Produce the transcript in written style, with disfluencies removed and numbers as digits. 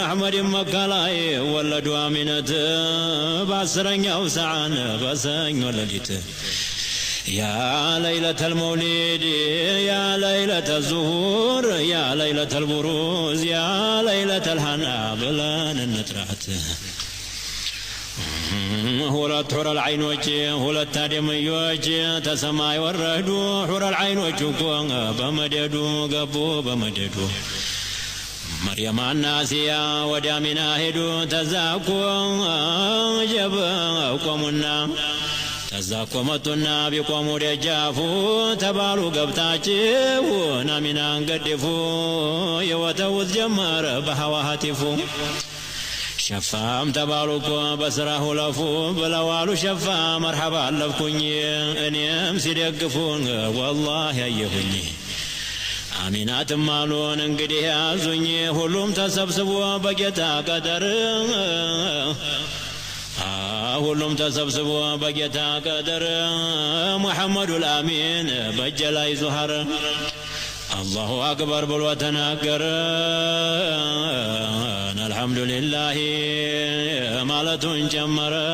أحمد مكالاي ولدوا آمنة باسرن يوسعان بسن ولدت يا ليلة المولد يا ليلة الزهور يا ليلة البروز يا ليلة الهنا بلان النترات ሁለት ሑረል ዐይኖች ሁለት አደምዮች ተሰማይ ወረዱ ሑረል ዐይኖች እኮ በመደዱ ገቡ በመደዱ መርየምና አሲያ ወደ አሚና ሄዱ ተዛኮ ጀብ ቆሙና ተዛኮ መጡና ቢቆሙ ደጃፉ ተባሉ ገብታችሁ አሚናን ገድፉ የወተውት ጀመረ በሐዋ ሀቲፉ شفام تباركو بسره لفو بلوالو شفا مرحبا لفكني اني امسي دقفون والله يهني آمينات مالون انقدي يازوني هلوم تسبسبوا بقيتا قدر هلوم تسبسبوا بقيتا قدر محمد الامين بجلاي زهر الله أكبر بالوتناكر الحمد لله مالة جمرة